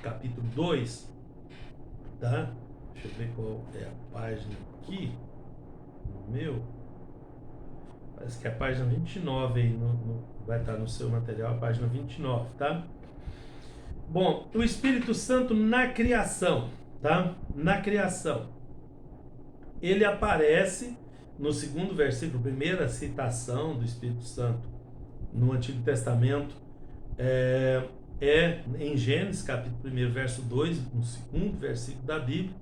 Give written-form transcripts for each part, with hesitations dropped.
capítulo 2, tá? Deixa eu ver qual é a página aqui, no meu, parece que é a página 29 aí, vai estar no seu material, a página 29, tá? Bom, o Espírito Santo na criação, tá? Na criação, ele aparece no segundo versículo, primeira citação do Espírito Santo no Antigo Testamento, em Gênesis, capítulo 1, verso 2, no segundo versículo da Bíblia,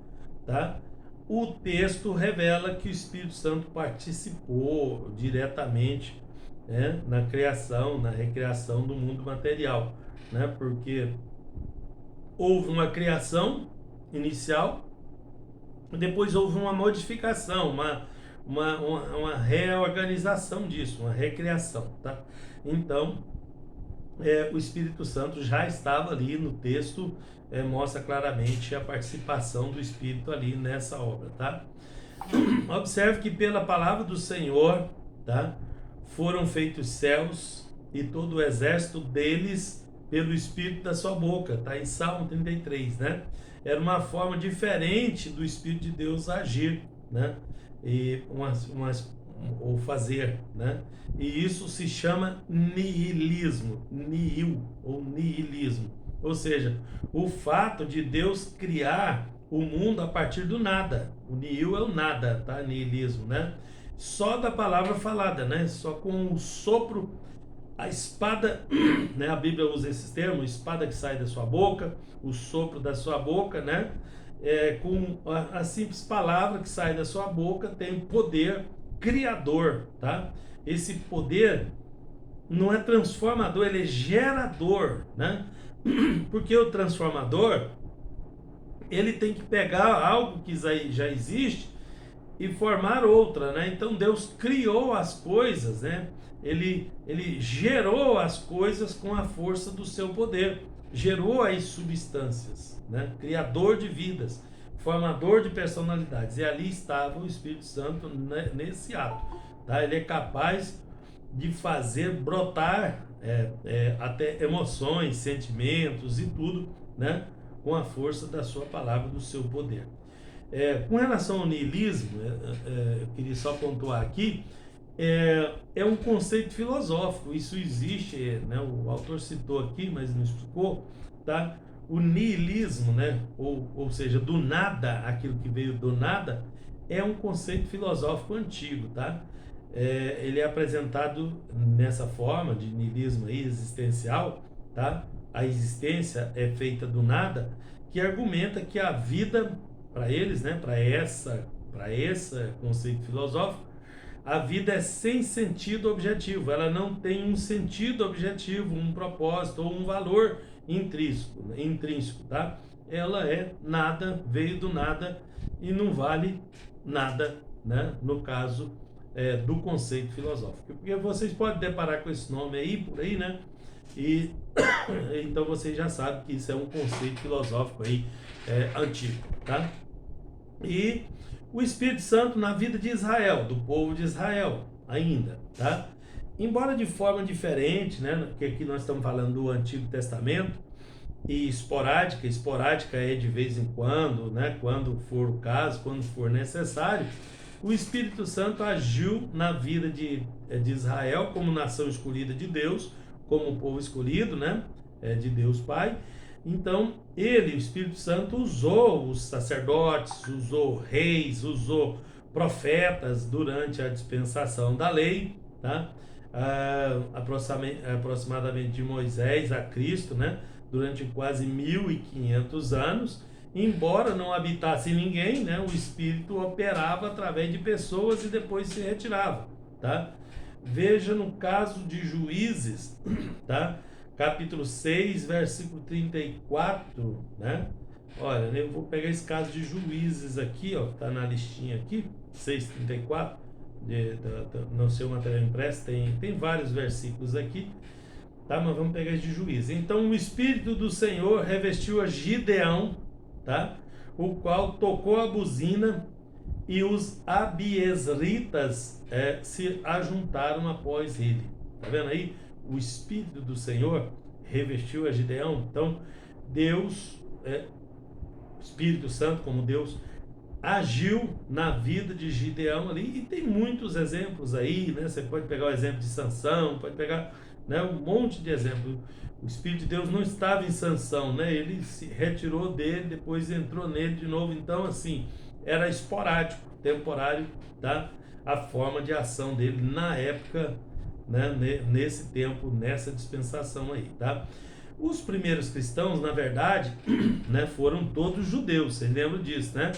tá? O texto revela que o Espírito Santo participou diretamente, né, na criação, na recriação do mundo material, né? Porque houve uma criação inicial, depois houve uma modificação, uma reorganização disso, uma recriação, tá? Então, o Espírito Santo já estava ali no texto, mostra claramente a participação do Espírito ali nessa obra, tá? Observe que pela palavra do Senhor, tá? Foram feitos céus e todo o exército deles pelo Espírito da sua boca, tá? Em Salmo 33, né? Era uma forma diferente do Espírito de Deus agir, né? E ou fazer, né? E isso se chama nihilismo, nihilismo. Ou seja, o fato de Deus criar o mundo a partir do nada. O nihil é o nada, tá? Nihilismo, né? Só da palavra falada, né? Só com o sopro, a espada, né? A Bíblia usa esses termos, espada que sai da sua boca, o sopro da sua boca, né? Com a simples palavra que sai da sua boca tem poder criador, tá? Esse poder não é transformador, ele é gerador, né? Porque o transformador, ele tem que pegar algo que já existe e formar outra, né? Então Deus criou as coisas, né? Ele gerou as coisas com a força do seu poder, gerou as substâncias, né? Criador de vidas, formador de personalidades, e ali estava o Espírito Santo, né, nesse ato, tá? Ele é capaz de fazer brotar até emoções, sentimentos e tudo, né? Com a força da sua palavra, do seu poder. Com relação ao niilismo, eu queria só pontuar aqui, é um conceito filosófico, isso existe, né? O autor citou aqui, mas não explicou, tá? O niilismo, né? Ou seja, do nada, aquilo que veio do nada, é um conceito filosófico antigo, tá? Ele é apresentado nessa forma de niilismo aí, existencial, tá? A existência é feita do nada, que argumenta que a vida, para eles, né, para esse conceito filosófico, a vida é sem sentido objetivo, ela não tem um sentido objetivo, um propósito ou um valor intrínseco, tá? Ela é nada, veio do nada e não vale nada, né? No caso do conceito filosófico, porque vocês podem deparar com esse nome aí, por aí, né? E então vocês já sabem que isso é um conceito filosófico aí antigo, tá? E o Espírito Santo na vida de Israel, do povo de Israel, ainda, tá? Embora de forma diferente, né? Porque aqui nós estamos falando do Antigo Testamento, e esporádica é de vez em quando, né? Quando for o caso, quando for necessário, o Espírito Santo agiu na vida de Israel como nação escolhida de Deus, como povo escolhido, né? De Deus Pai. Então, o Espírito Santo, usou os sacerdotes, usou reis, usou profetas durante a dispensação da lei, tá? Aproximadamente de Moisés a Cristo, né? Durante quase 1500 anos, embora não habitasse ninguém, né? O Espírito operava através de pessoas e depois se retirava, tá? Veja no caso de Juízes, tá? Capítulo 6, versículo 34, né? Olha, eu vou pegar esse caso de Juízes aqui, ó, tá na listinha aqui, 6:34, no seu material impresso, tem vários versículos aqui, tá? Mas vamos pegar esse de Juízes. Então, o Espírito do Senhor revestiu a Gideão, tá? O qual tocou a buzina, e os abiesritas se ajuntaram após ele. Tá vendo aí? O Espírito do Senhor revestiu a Gideão. Então, Deus o Espírito Santo como Deus agiu na vida de Gideão ali, e tem muitos exemplos aí, né? Você pode pegar o exemplo de Sansão, pode pegar, né, um monte de exemplos. O Espírito de Deus não estava em Sansão, né? Ele se retirou dele, depois entrou nele de novo. Então, assim, era esporádico, temporário, tá? A forma de ação dele na época, né? Nesse tempo, nessa dispensação aí, tá? Os primeiros cristãos, na verdade, né, foram todos judeus, vocês lembram disso, né?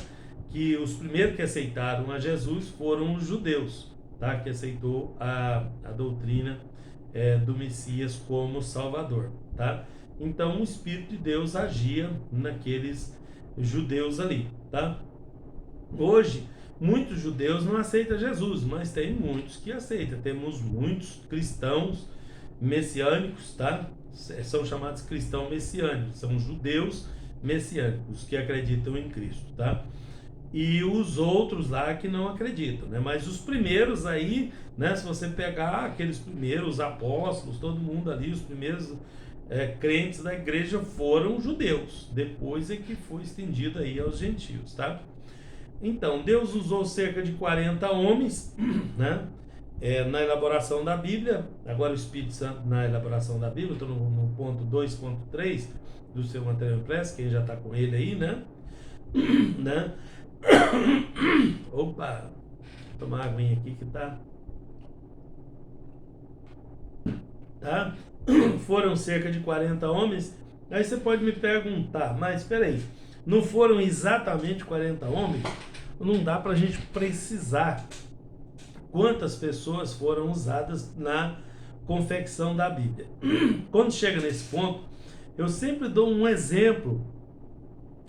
Que os primeiros que aceitaram a Jesus foram os judeus, tá? Que aceitou a doutrina do Messias como Salvador, tá? Então o Espírito de Deus agia naqueles judeus ali, tá? Hoje, muitos judeus não aceitam Jesus, mas tem muitos que aceitam. Temos muitos cristãos messiânicos, tá? São chamados cristãos messiânicos, são judeus messiânicos que acreditam em Cristo, tá? E os outros lá que não acreditam, né? Mas os primeiros aí, né? Se você pegar aqueles primeiros apóstolos, todo mundo ali, os primeiros crentes da igreja foram judeus. Depois é que foi estendido aí aos gentios, tá? Então, Deus usou cerca de 40 homens, né? Na elaboração da Bíblia. Agora o Espírito Santo na elaboração da Bíblia, estou no ponto 2.3 do seu material impresso, quem já está com ele aí, né? Né? Opa, vou tomar uma aguinha aqui que tá. Foram cerca de 40 homens. Aí você pode me perguntar, mas espera aí, não foram exatamente 40 homens? Não dá para a gente precisar quantas pessoas foram usadas na confecção da Bíblia. Quando chega nesse ponto, eu sempre dou um exemplo,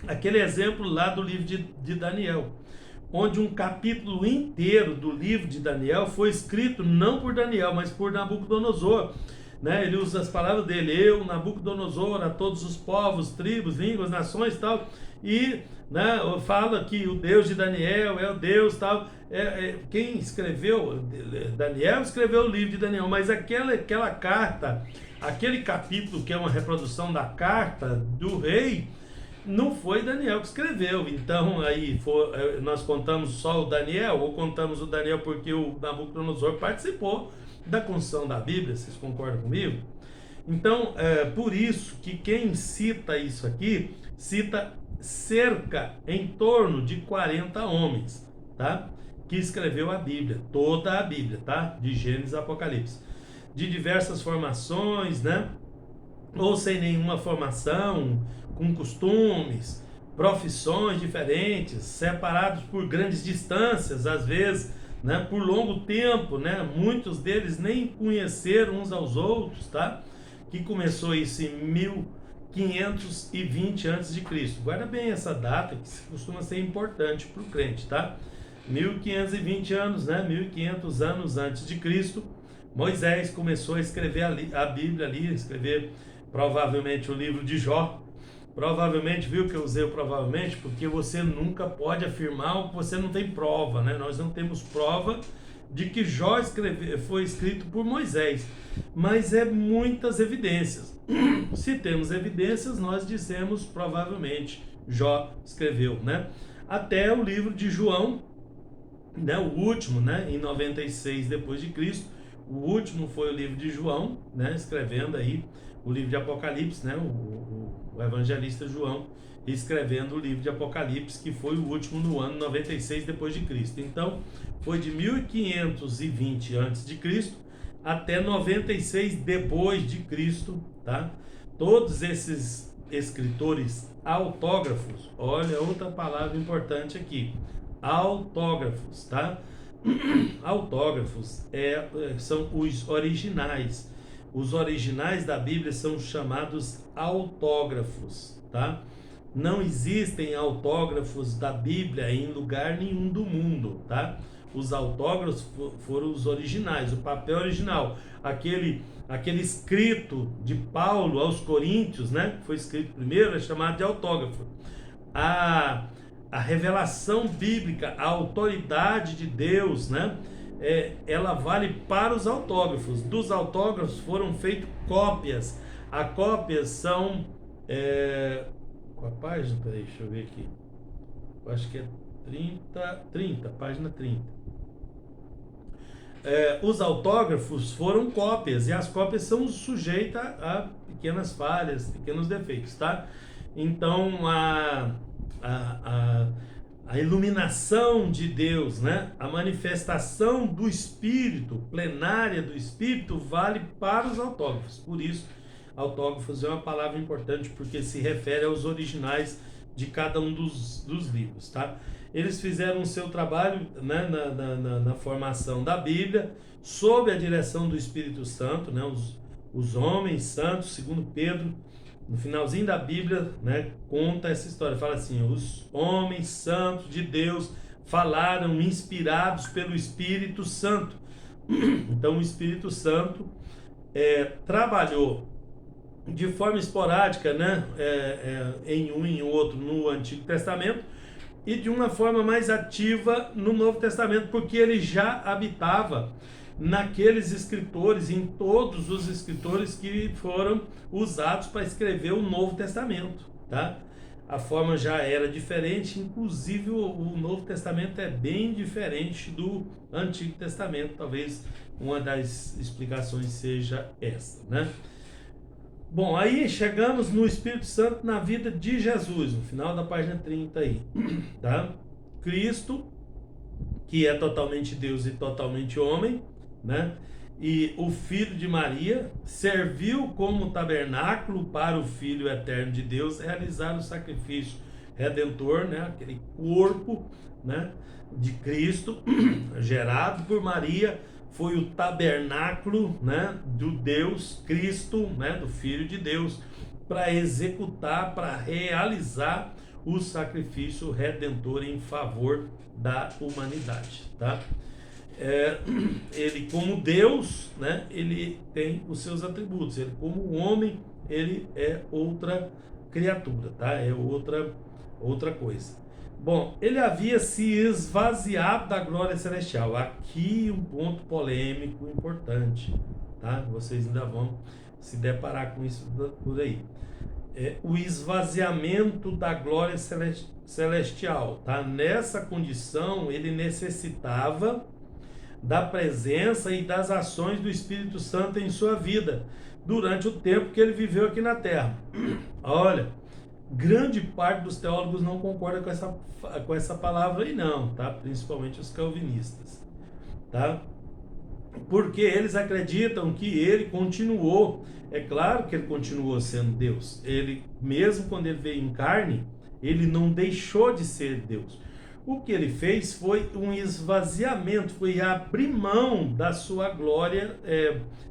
aquele exemplo lá do livro de Daniel, onde um capítulo inteiro do livro de Daniel foi escrito não por Daniel, mas por Nabucodonosor, né? Ele usa as palavras dele: eu, Nabucodonosor, a todos os povos, tribos, línguas, nações e tal, e, né, fala que o Deus de Daniel é o Deus tal. Quem escreveu, Daniel escreveu o livro de Daniel, mas aquela carta, aquele capítulo que é uma reprodução da carta do rei, não foi Daniel que escreveu. Então aí nós contamos só o Daniel, ou contamos o Daniel porque o Nabucodonosor participou da construção da Bíblia? Vocês concordam comigo? Então, por isso que quem cita isso aqui, cita cerca, em torno de 40 homens, tá? Que escreveu a Bíblia, toda a Bíblia, tá? De Gênesis a Apocalipse. De diversas formações, né? Ou sem nenhuma formação, com costumes, profissões diferentes, separados por grandes distâncias, às vezes, né, por longo tempo, né? Muitos deles nem conheceram uns aos outros, tá? Que começou isso em 1520 a.C. Guarda bem essa data, que costuma ser importante para o crente, tá? 1520 anos, né? 1500 anos antes de Cristo, Moisés começou a escrever a Bíblia ali, escrever provavelmente o livro de Jó. Provavelmente, viu que eu usei o provavelmente, porque você nunca pode afirmar o que você não tem prova, né? Nós não temos prova de que Jó foi escrito por Moisés, mas muitas evidências. Se temos evidências, nós dizemos provavelmente Jó escreveu, né? Até o livro de João, né? O último, né? Em 96 depois de Cristo, o último foi o livro de João, né? Escrevendo aí o livro de Apocalipse, né? O evangelista João escrevendo o livro de Apocalipse, que foi o último no ano 96 depois de Cristo. Então, foi de 1520 antes de Cristo até 96 depois de Cristo, tá? Todos esses escritores autógrafos, olha outra palavra importante aqui, autógrafos, tá? Autógrafos são os originais. Os originais da Bíblia são chamados autógrafos, tá? Não existem autógrafos da Bíblia em lugar nenhum do mundo, tá? Os autógrafos foram os originais, o papel original, aquele escrito de Paulo aos Coríntios, né? Que foi escrito primeiro, é chamado de autógrafo. A revelação bíblica, a autoridade de Deus, né? Ela vale para os autógrafos. Dos autógrafos foram feitas cópias. As cópias são página? Peraí, deixa eu ver aqui. Eu acho que é 30, página 30. Os autógrafos foram cópias, e as cópias são sujeitas a pequenas falhas, pequenos defeitos, tá? Então, a iluminação de Deus, né? A manifestação do Espírito, plenária do Espírito, vale para os autógrafos. Por isso, autógrafos é uma palavra importante, porque se refere aos originais de cada um dos livros, tá? Eles fizeram o seu trabalho, né, na formação da Bíblia, sob a direção do Espírito Santo, né? Os homens santos, segundo Pedro, no finalzinho da Bíblia, né, conta essa história, fala assim: os homens santos de Deus falaram inspirados pelo Espírito Santo. Então o Espírito Santo trabalhou de forma esporádica, né, em um e em outro no Antigo Testamento, e de uma forma mais ativa no Novo Testamento, porque ele já habitava naqueles escritores, em todos os escritores que foram usados para escrever o Novo Testamento, tá? A forma já era diferente, inclusive o Novo Testamento é bem diferente do Antigo Testamento, talvez uma das explicações seja essa, né? Bom, aí chegamos no Espírito Santo na vida de Jesus, no final da página 30 aí, tá? Cristo, que é totalmente Deus e totalmente homem, né? E o Filho de Maria serviu como tabernáculo para o Filho eterno de Deus realizar o sacrifício redentor, né? Aquele corpo, né, de Cristo gerado por Maria, foi o tabernáculo, né, do Deus Cristo, né, do Filho de Deus, para executar, para realizar o sacrifício redentor em favor da humanidade, tá? Ele como Deus, né, ele tem os seus atributos. Ele como homem, ele é outra criatura, tá? É outra coisa. Bom, ele havia se esvaziado da glória celestial. Aqui um ponto polêmico importante, tá? Vocês ainda vão se deparar com isso por aí. O esvaziamento da glória celestial, tá? Nessa condição, ele necessitava da presença e das ações do Espírito Santo em sua vida, durante o tempo que ele viveu aqui na Terra. Olha, grande parte dos teólogos não concorda com essa palavra aí não, tá? Principalmente os calvinistas, tá? Porque eles acreditam que ele continuou, é claro que ele continuou sendo Deus, ele, mesmo quando ele veio em carne, ele não deixou de ser Deus. O que ele fez foi um esvaziamento, foi abrir mão da sua glória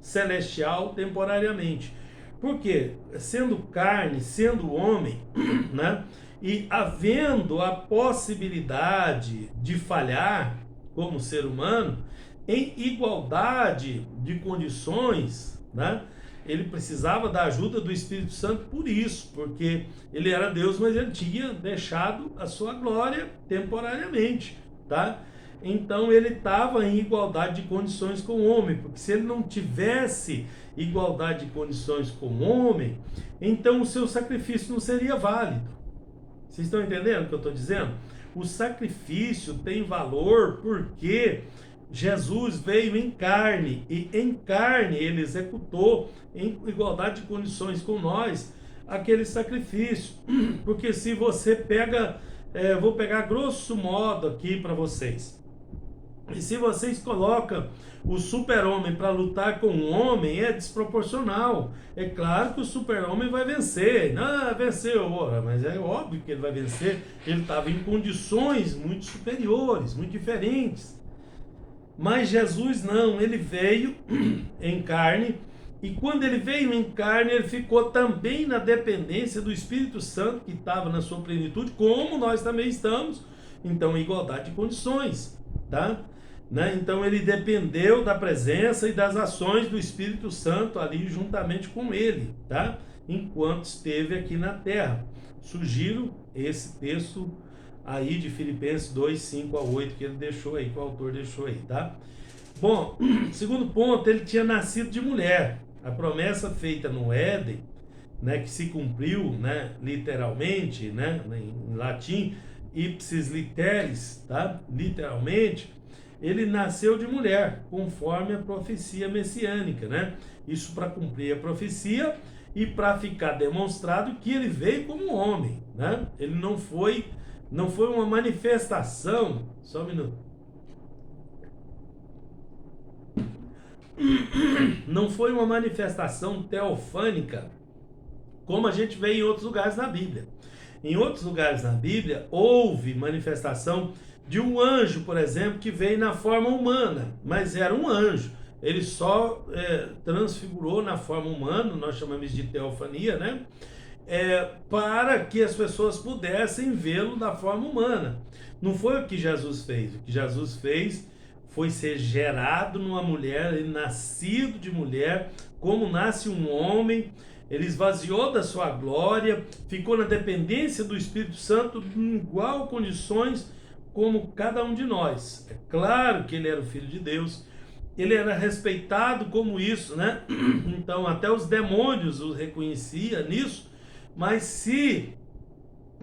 celestial temporariamente. Porque, sendo carne, sendo homem, né, e havendo a possibilidade de falhar como ser humano, em igualdade de condições, né, ele precisava da ajuda do Espírito Santo por isso, porque ele era Deus, mas ele tinha deixado a sua glória temporariamente, tá? Então ele estava em igualdade de condições com o homem, porque se ele não tivesse igualdade de condições com o homem, então o seu sacrifício não seria válido. Vocês estão entendendo o que eu estou dizendo? O sacrifício tem valor porque Jesus veio em carne, e em carne ele executou em igualdade de condições com nós aquele sacrifício. Porque se você pega, vou pegar grosso modo aqui para vocês, e se vocês colocam o super-homem para lutar com um homem, é desproporcional. É claro que o super-homem vai vencer. Não, venceu, mas é óbvio que ele vai vencer. Ele estava em condições muito superiores, muito diferentes. Mas Jesus não, ele veio em carne, e quando ele veio em carne, ele ficou também na dependência do Espírito Santo, que estava na sua plenitude, como nós também estamos, então igualdade de condições, tá? Né? Então ele dependeu da presença e das ações do Espírito Santo ali juntamente com ele, tá? Enquanto esteve aqui na terra. Sugiro esse texto aí de Filipenses 2, 5 a 8, que ele deixou aí, que o autor deixou aí, tá? Bom, segundo ponto, ele tinha nascido de mulher. A promessa feita no Éden, né, que se cumpriu, né, literalmente, né, em latim, ipsis literis, tá? Literalmente, ele nasceu de mulher, conforme a profecia messiânica, né? Isso para cumprir a profecia e para ficar demonstrado que ele veio como homem, né? Ele não foi uma manifestação, só um minuto. Não foi uma manifestação teofânica, como a gente vê em outros lugares na Bíblia. Em outros lugares na Bíblia, houve manifestação de um anjo, por exemplo, que veio na forma humana, mas era um anjo. Ele só transfigurou na forma humana, nós chamamos de teofania, né? Para que as pessoas pudessem vê-lo da forma humana. Não foi o que Jesus fez. O que Jesus fez foi ser gerado numa mulher, ele nascido de mulher, como nasce um homem. Ele esvaziou da sua glória, ficou na dependência do Espírito Santo em igual condições como cada um de nós. É claro que ele era o Filho de Deus, ele era respeitado como isso, né? Então até os demônios o reconheciam nisso, mas se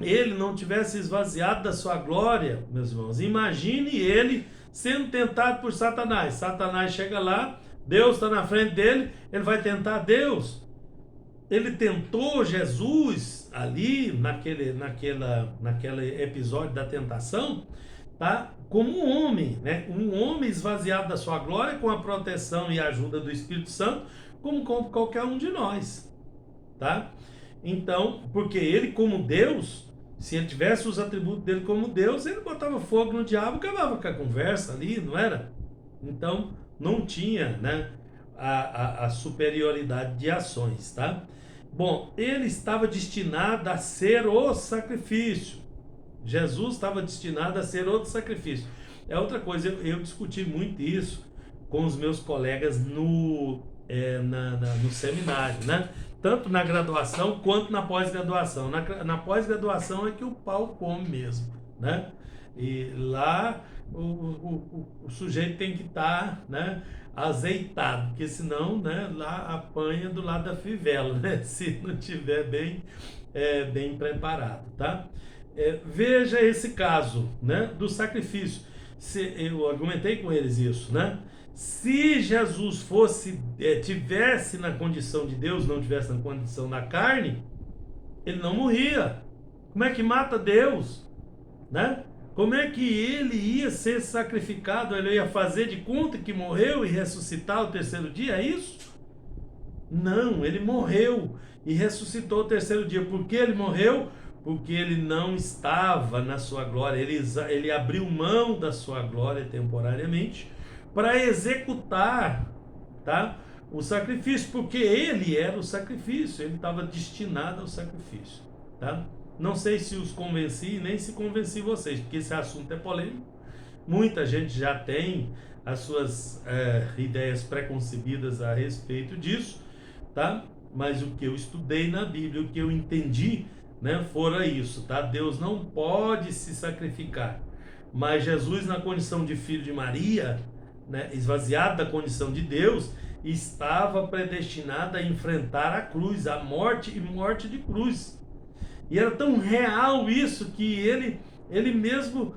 ele não tivesse esvaziado da sua glória, meus irmãos, imagine ele sendo tentado por Satanás. Satanás chega lá, Deus está na frente dele, ele vai tentar Deus. Ele tentou Jesus ali naquele episódio da tentação, tá? Como um homem, né? Um homem esvaziado da sua glória, com a proteção e a ajuda do Espírito Santo, como qualquer um de nós, tá? Então, porque ele como Deus, se ele tivesse os atributos dele como Deus, ele botava fogo no diabo, acabava com a conversa ali, não era? Então, não tinha, né, a superioridade de ações, tá? Bom, ele estava destinado a ser o sacrifício. Jesus estava destinado a ser outro sacrifício. É outra coisa, eu discuti muito isso com os meus colegas no seminário, né? Tanto na graduação quanto na pós-graduação. Na pós-graduação é que o pau come mesmo, né? E lá o sujeito tem que estar, né, azeitado, porque senão, né, lá apanha do lado da fivela, né? Se não tiver bem preparado, tá? Veja esse caso, né, do sacrifício. Eu argumentei com eles isso, né? Se Jesus tivesse na condição de Deus, não tivesse na condição da carne, ele não morria. Como é que mata Deus, né? Como é que ele ia ser sacrificado? Ele ia fazer de conta que morreu e ressuscitar ao terceiro dia? É isso? Não, ele morreu e ressuscitou ao terceiro dia. Por que ele morreu? Porque ele não estava na sua glória. Ele abriu mão da sua glória temporariamente para executar, tá, o sacrifício, porque ele era o sacrifício, ele estava destinado ao sacrifício, tá? Não sei se os convenci, nem se convenci vocês, porque esse assunto é polêmico. Muita gente já tem as suas ideias preconcebidas a respeito disso, tá? Mas o que eu estudei na Bíblia, o que eu entendi, né, fora isso, tá? Deus não pode se sacrificar, mas Jesus, na condição de filho de Maria, né, esvaziado da condição de Deus, estava predestinado a enfrentar a cruz, a morte e morte de cruz. E era tão real isso que ele mesmo,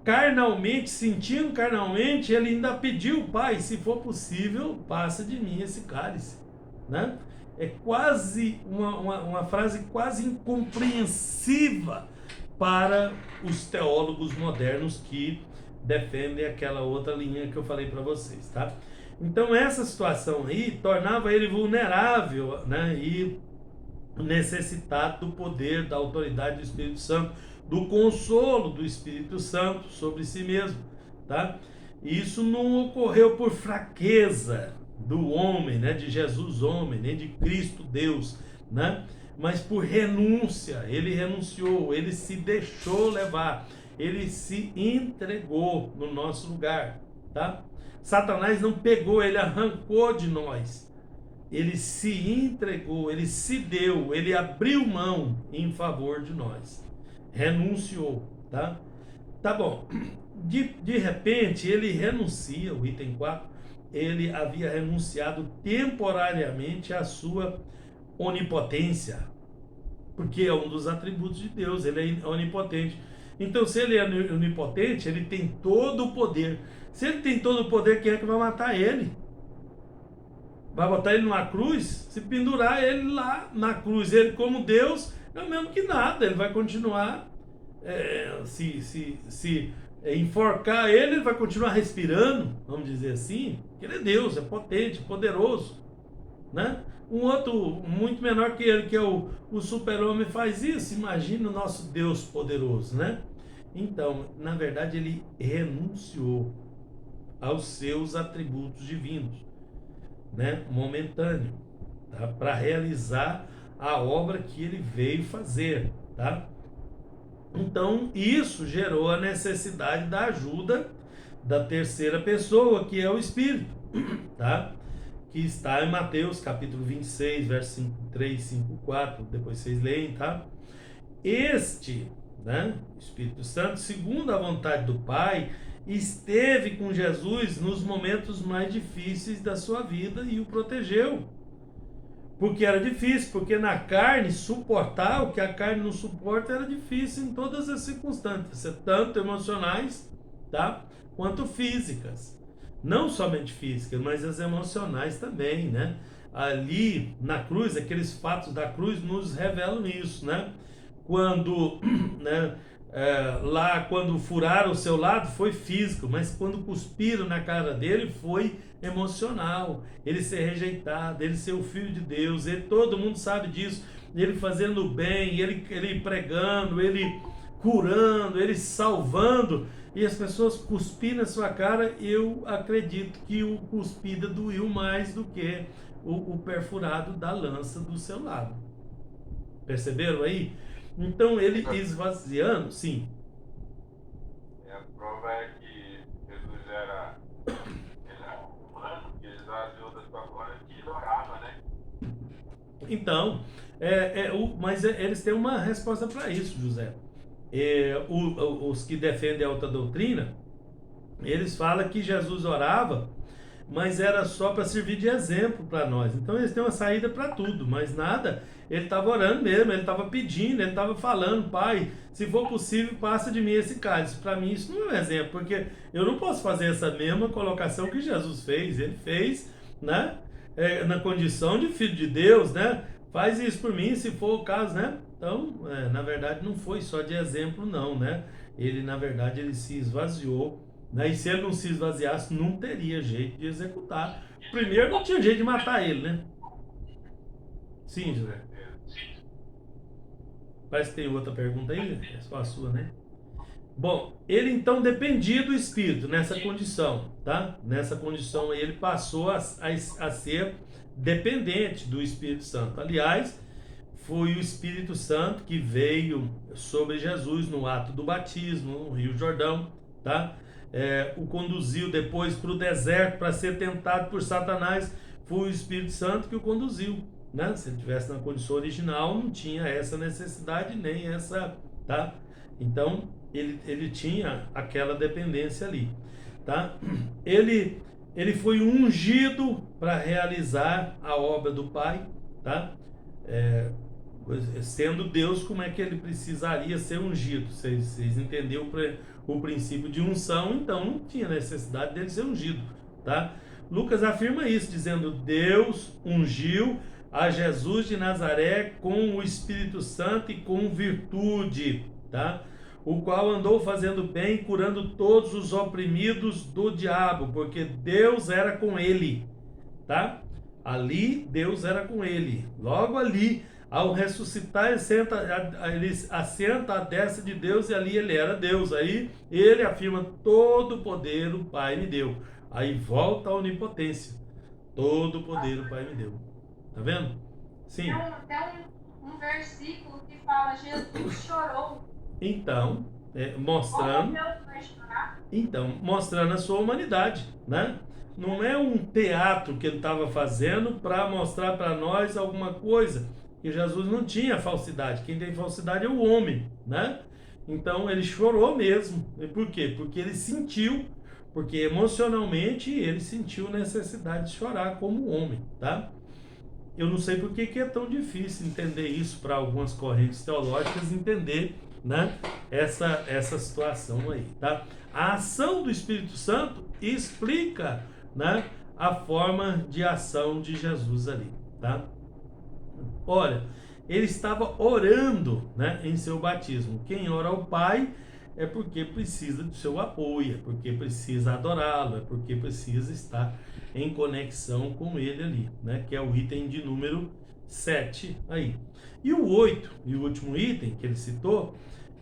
carnalmente, sentindo carnalmente, ele ainda pediu: Pai, se for possível, passa de mim esse cálice, né? É quase uma frase quase incompreensiva para os teólogos modernos que defendem aquela outra linha que eu falei para vocês, tá? Então essa situação aí tornava ele vulnerável, né, e necessitado do poder, da autoridade do Espírito Santo, do consolo do Espírito Santo sobre si mesmo, tá? Isso não ocorreu por fraqueza do homem, né, de Jesus homem, nem de Cristo Deus, né? Mas por renúncia. Ele renunciou, ele se deixou levar, ele se entregou no nosso lugar, tá? Satanás não pegou, ele arrancou de nós. Ele se entregou, ele se deu, ele abriu mão em favor de nós. Renunciou, tá? Tá bom. De repente, ele renuncia, o item 4, ele havia renunciado temporariamente à sua onipotência, porque é um dos atributos de Deus, ele é onipotente. Então, se ele é onipotente, ele tem todo o poder. Se ele tem todo o poder, quem é que vai matar ele? Vai botar ele numa cruz? Se pendurar ele lá na cruz, ele como Deus, é o mesmo que nada, ele vai continuar, se enforcar ele vai continuar respirando, vamos dizer assim, porque ele é Deus, é potente, poderoso, né? Um outro muito menor que ele, que é o super-homem, faz isso. Imagina o nosso Deus poderoso, né? Então, na verdade, ele renunciou aos seus atributos divinos, né? Momentâneo, tá? Para realizar a obra que ele veio fazer, tá? Então, isso gerou a necessidade da ajuda da terceira pessoa, que é o Espírito, tá? Que está em Mateus capítulo 26, verso 5, 3, 5, 4, depois vocês leem, tá? Este, né, Espírito Santo, segundo a vontade do Pai, esteve com Jesus nos momentos mais difíceis da sua vida e o protegeu. Porque era difícil, porque na carne, suportar o que a carne não suporta era difícil em todas as circunstâncias, tanto emocionais, tá, quanto físicas. Não somente físicas, mas as emocionais também, né? Ali na cruz, aqueles fatos da cruz nos revelam isso, né? Quando, né, lá quando furaram o seu lado foi físico, mas quando cuspiram na cara dele foi emocional. Ele ser rejeitado, ele ser o filho de Deus, ele, todo mundo sabe disso, ele fazendo o bem, ele pregando, ele curando, ele salvando, e as pessoas cuspirem na sua cara. Eu acredito que o cuspida doeu mais do que o perfurado da lança do seu lado. Perceberam aí? Então ele esvaziando, sim. A prova é que Jesus era humano, que ele esvaziou da sua glória, que ele orava, né? Então, mas eles têm uma resposta para isso, José. Os que defendem a outra doutrina, eles falam que Jesus orava, mas era só para servir de exemplo para nós. Então eles têm uma saída para tudo, mas nada. Ele estava orando mesmo, ele estava pedindo, ele estava falando: Pai, se for possível, passa de mim esse cálice. Para mim isso não é um exemplo, porque eu não posso fazer essa mesma colocação que Jesus fez. Ele fez, né? Na condição de filho de Deus, né? Faz isso por mim, se for o caso, né? Então, na verdade, não foi só de exemplo, não, né? Ele, na verdade, ele se esvaziou, né? E se ele não se esvaziasse, não teria jeito de executar. Primeiro, não tinha jeito de matar ele, né? Sim, José. Parece que tem outra pergunta aí, é só a sua, né? Bom, ele então dependia do Espírito nessa condição, tá? Nessa condição ele passou a ser dependente do Espírito Santo. Aliás, foi o Espírito Santo que veio sobre Jesus no ato do batismo, no Rio Jordão, tá? O conduziu depois para o deserto para ser tentado por Satanás. Foi o Espírito Santo que o conduziu, né? Se ele tivesse na condição original, não tinha essa necessidade nem essa, tá? Então ele tinha aquela dependência ali, tá? Ele foi ungido para realizar a obra do Pai, tá? Sendo Deus, como é que ele precisaria ser ungido? Vocês entenderam o princípio de unção, então não tinha necessidade dele ser ungido, tá? Lucas afirma isso, dizendo: Deus ungiu a Jesus de Nazaré com o Espírito Santo e com virtude, tá? O qual andou fazendo bem, curando todos os oprimidos do diabo, porque Deus era com ele, tá? Ali Deus era com ele. Logo ali, ao ressuscitar, ele assenta à destra de Deus, e ali ele era Deus. Aí ele afirma: todo o poder o Pai me deu. Aí volta a onipotência. Todo o poder o Pai me deu. Tá vendo? Sim. Tem um versículo que fala: Jesus chorou. Então, mostrando a sua humanidade, né? Não é um teatro que ele estava fazendo para mostrar para nós alguma coisa, que Jesus não tinha falsidade. Quem tem falsidade é o homem, né? Então ele chorou mesmo. E por quê? Porque ele sentiu, porque emocionalmente ele sentiu necessidade de chorar como homem, tá? eu não sei por que é tão difícil entender isso para algumas correntes teológicas, entender, né, essa situação aí, tá? A ação do Espírito Santo explica, né, a forma de ação de Jesus ali, tá? Olha, ele estava orando, né, em seu batismo. Quem ora ao Pai é porque precisa do seu apoio, é porque precisa adorá-lo, é porque precisa estar em conexão com ele ali, né, que é o item de número 7 aí. E o 8, e o último item que ele citou,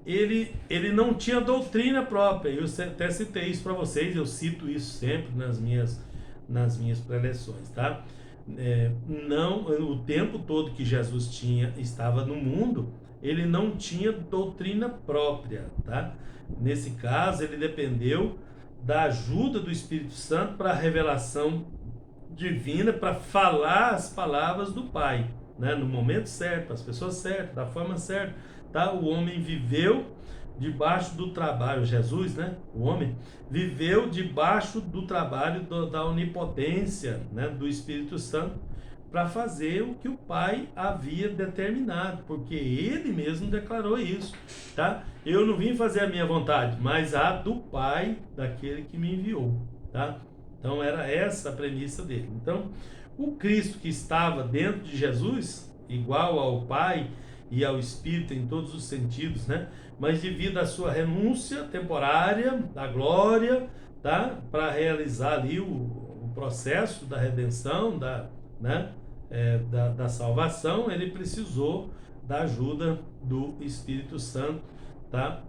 ele não tinha doutrina própria. Eu até citei isso para vocês, eu cito isso sempre nas minhas preleções, tá? Não, o tempo todo que Jesus estava no mundo, ele não tinha doutrina própria, tá? Nesse caso, ele dependeu da ajuda do Espírito Santo para a revelação divina, para falar as palavras do Pai, né? No momento certo, as pessoas certas, da forma certa, tá? O homem viveu debaixo do trabalho, Jesus, né? O homem viveu debaixo do trabalho da onipotência, né? Do Espírito Santo, para fazer o que o Pai havia determinado, porque ele mesmo declarou isso, tá? Eu não vim fazer a minha vontade, mas a do Pai, daquele que me enviou, tá? Então era essa a premissa dele. Então, o Cristo que estava dentro de Jesus, igual ao Pai e ao Espírito em todos os sentidos, né? Mas devido à sua renúncia temporária da glória, tá? Para realizar ali o processo da redenção, né? Da salvação, ele precisou da ajuda do Espírito Santo, tá?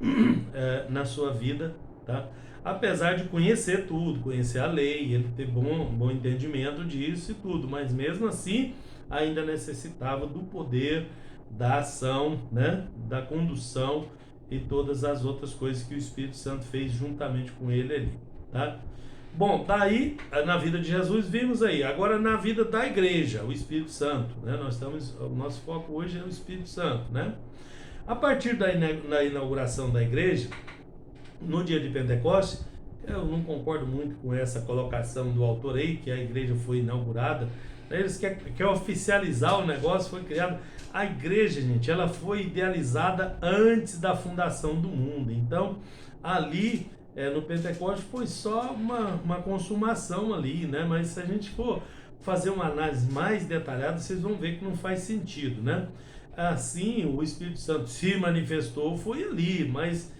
Na sua vida, tá? Apesar de conhecer tudo, conhecer a lei, ele ter bom entendimento disso e tudo, mas mesmo assim ainda necessitava do poder, da ação, né? Da condução e todas as outras coisas que o Espírito Santo fez juntamente com ele ali, tá? Bom, daí, na vida de Jesus, vimos aí. Agora, na vida da igreja, o Espírito Santo, né? O nosso foco hoje é o Espírito Santo, né? A partir da inauguração da igreja, no dia de Pentecostes, eu não concordo muito com essa colocação do autor aí, que a igreja foi inaugurada. Eles querem oficializar o negócio, foi criado. A igreja, gente, ela foi idealizada antes da fundação do mundo. Então, ali, no Pentecostes, foi só uma consumação ali, né? Mas se a gente for fazer uma análise mais detalhada, vocês vão ver que não faz sentido, né? Assim, o Espírito Santo se manifestou, foi ali, mas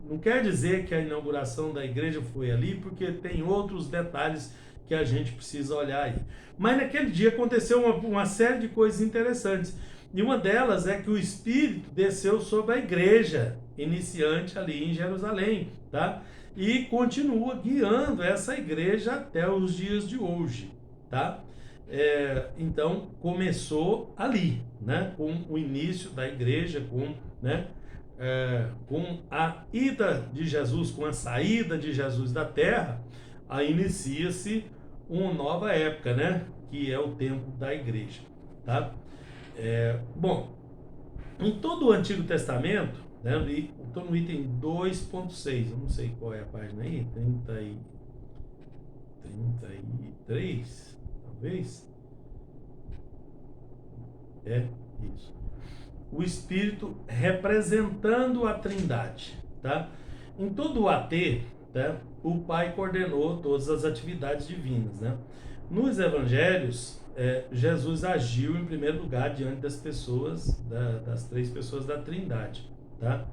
não quer dizer que a inauguração da igreja foi ali, porque tem outros detalhes que a gente precisa olhar aí. Mas naquele dia aconteceu uma série de coisas interessantes. E uma delas é que o Espírito desceu sobre a igreja iniciante ali em Jerusalém, tá? E continua guiando essa igreja até os dias de hoje, tá? Então começou ali, né? Com o início da igreja, com a ida de Jesus, com a saída de Jesus da terra, aí inicia-se uma nova época, né? Que é o tempo da igreja, tá? Bom, em todo o Antigo Testamento, né? Estou no item 2.6, eu não sei qual é a página aí, 33, talvez. Isso. O Espírito representando a Trindade, tá? Em todo o AT, tá? O Pai coordenou todas as atividades divinas, né? Nos Evangelhos, Jesus agiu em primeiro lugar diante das pessoas, das três pessoas da Trindade, tá?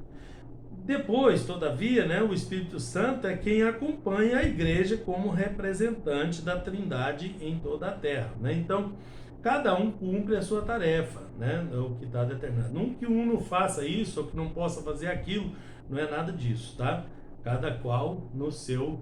Depois, todavia, né, o Espírito Santo é quem acompanha a igreja como representante da Trindade em toda a terra, né? Então, cada um cumpre a sua tarefa, né? É o que está determinado. Não que um não faça isso ou que não possa fazer aquilo, não é nada disso, tá? Cada qual no seu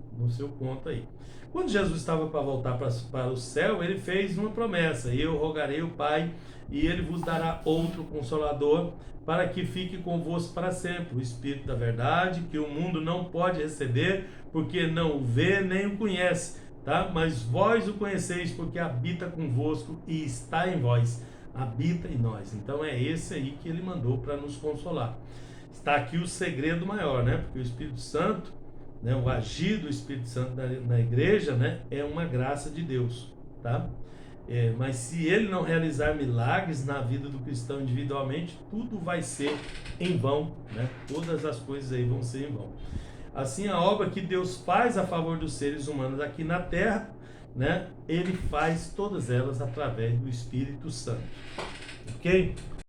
ponto aí. Quando Jesus estava para voltar para o céu, ele fez uma promessa: eu rogarei ao Pai e ele vos dará outro Consolador para que fique convosco para sempre, o Espírito da verdade, que o mundo não pode receber, porque não o vê nem o conhece, tá? Mas vós o conheceis, porque habita convosco e está em vós, habita em nós. Então é esse aí que ele mandou para nos consolar. Está aqui o segredo maior, né? Porque o Espírito Santo, né, o agir do Espírito Santo na igreja, né, é uma graça de Deus, tá? Mas se ele não realizar milagres na vida do cristão individualmente, tudo vai ser em vão, né? Todas as coisas aí vão ser em vão. Assim, a obra que Deus faz a favor dos seres humanos aqui na terra, né? Ele faz todas elas através do Espírito Santo. Ok?